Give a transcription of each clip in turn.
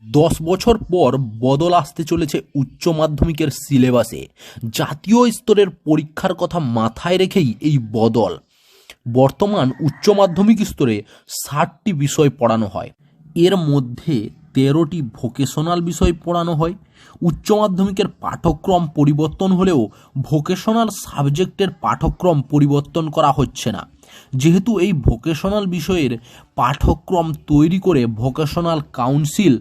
10 বছর পর বদল আসতে চলেছে উচ্চ মাধ্যমিকের সিলেবাসে। জাতীয় স্তরের পরীক্ষার কথা মাথায় রেখেই এই বদল। বর্তমান উচ্চ মাধ্যমিক স্তরে 60টি বিষয় পড়ানো হয়, এর মধ্যে 13টি ভোকেশনাল বিষয় পড়ানো হয়। উচ্চ মাধ্যমিকের পাঠ্যক্রম পরিবর্তন হলেও ভোকেশনাল সাবজেক্টের পাঠ্যক্রম পরিবর্তন করা হচ্ছে না। যেহেতু এই ভোকেশনাল বিষয়ের পাঠ্যক্রম তৈরি করে ভোকেশনাল কাউন্সিল,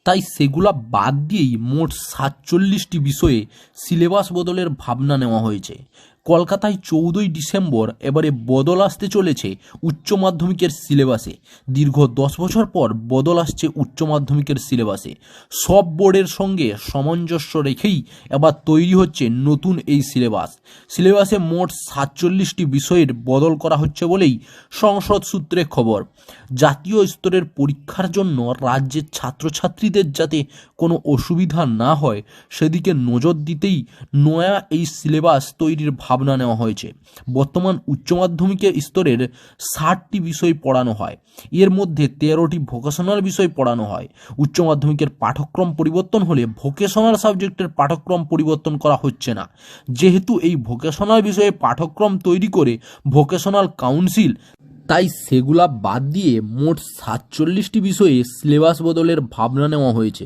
তাই সেগুলা বাদ দিয়েই মোট 47টি বিষয়ে সিলেবাস বদলের ভাবনা নেওয়া হয়েছে। কলকাতায় 14ই ডিসেম্বর এবারে বদল আসতে চলেছে উচ্চ মাধ্যমিকের সিলেবাসে। দীর্ঘ 10 বছর পর বদল আসছে উচ্চ মাধ্যমিকের সিলেবাসে। সব বোর্ডের সঙ্গে সামঞ্জস্য রেখেই এবার তৈরি হচ্ছে নতুন এই সিলেবাসে মোট 47টি বিষয়ের বদল করা হচ্ছে বলেই সংসদ সূত্রে খবর। জাতীয় স্তরের পরীক্ষার জন্য রাজ্যের ছাত্রছাত্রীদের যাতে কোনো অসুবিধা না হয় সেদিকে নজর দিতেই নয়া এই সিলেবাস তৈরির ভাবনা নেওয়া হয়েছে। বর্তমান উচ্চ মাধ্যমিকের স্তরের 60টি বিষয় পড়ানো হয়, এর মধ্যে 13টি ভোকেশনাল বিষয় পড়ানো হয়। উচ্চ মাধ্যমিকের পাঠ্যক্রম পরিবর্তন হলে ভোকেশনাল সাবজেক্টের পাঠ্যক্রম পরিবর্তন করা হচ্ছে না। যেহেতু এই ভোকেশনাল বিষয়ে পাঠ্যক্রম তৈরি করে ভোকেশনাল কাউন্সিল, তাই সেগুলা বাদ দিয়ে মোট 47টি বিষয়ে সিলেবাস বদলের ভাবনা নেওয়া হয়েছে।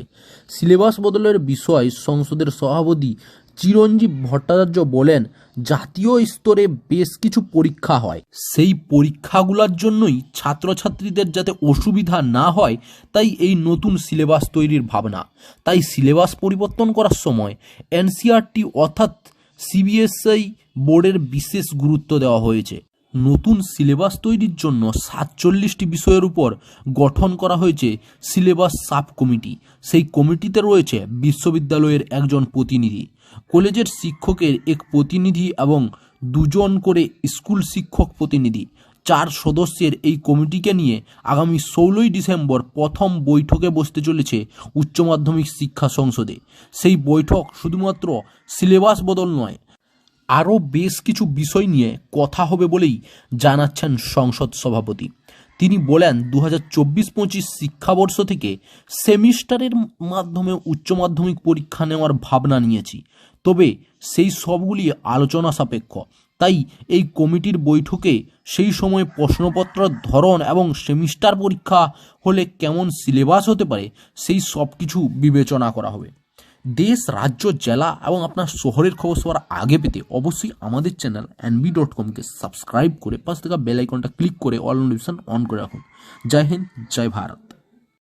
সিলেবাস বদলের বিষয় সংসদের সভাপতি চিরঞ্জীব ভট্টাচার্য বলেন, জাতীয় স্তরে বেশ কিছু পরীক্ষা হয়, সেই পরীক্ষাগুলোর জন্যই ছাত্রছাত্রীদের যাতে অসুবিধা না হয়, তাই এই নতুন সিলেবাস তৈরির ভাবনা। তাই সিলেবাস পরিবর্তন করার সময় এনসিইআরটি অর্থাৎ সিবিএসই বোর্ডের বিশেষ গুরুত্ব দেওয়া হয়েছে। নতুন সিলেবাস তৈরির জন্য 47টি বিষয়ের উপর গঠন করা হয়েছে সিলেবাস সাব কমিটি। সেই কমিটিতে রয়েছে বিশ্ববিদ্যালয়ের একজন প্রতিনিধি, কলেজের শিক্ষকের এক প্রতিনিধি এবং 2 জন করে স্কুল শিক্ষক প্রতিনিধি। 4 সদস্যের এই কমিটিকে নিয়ে আগামী 16ই ডিসেম্বর প্রথম বৈঠকে বসতে চলেছে উচ্চ মাধ্যমিক শিক্ষা সংসদে। সেই বৈঠক শুধুমাত্র সিলেবাস বদল নয়, আরও বেশ কিছু বিষয় নিয়ে কথা হবে বলেই জানাচ্ছেন সংসদ সভাপতি। তিনি বলেন, 2024-25 শিক্ষাবর্ষ থেকে সেমিস্টারের মাধ্যমে উচ্চ মাধ্যমিক পরীক্ষা নেওয়ার ভাবনা নিয়েছি, তবে সেই সবগুলি আলোচনা সাপেক্ষ। তাই এই কমিটির বৈঠকে সেই সময় প্রশ্নপত্রের ধরন এবং সেমিস্টার পরীক্ষা হলে কেমন সিলেবাস হতে পারে সেই সব কিছু বিবেচনা করা হবে। দেশ, রাজ্য, জেলা এবং আপনার শহরের খবর সবার আগে পেতে অবশ্যই আমাদের চ্যানেল nb.com-কে সাবস্ক্রাইব করে পাশে থাকা বেল আইকনটা ক্লিক করে অল নোটিফিকেশন অন করে রাখুন। জয় হিন্দ, জয় ভারত।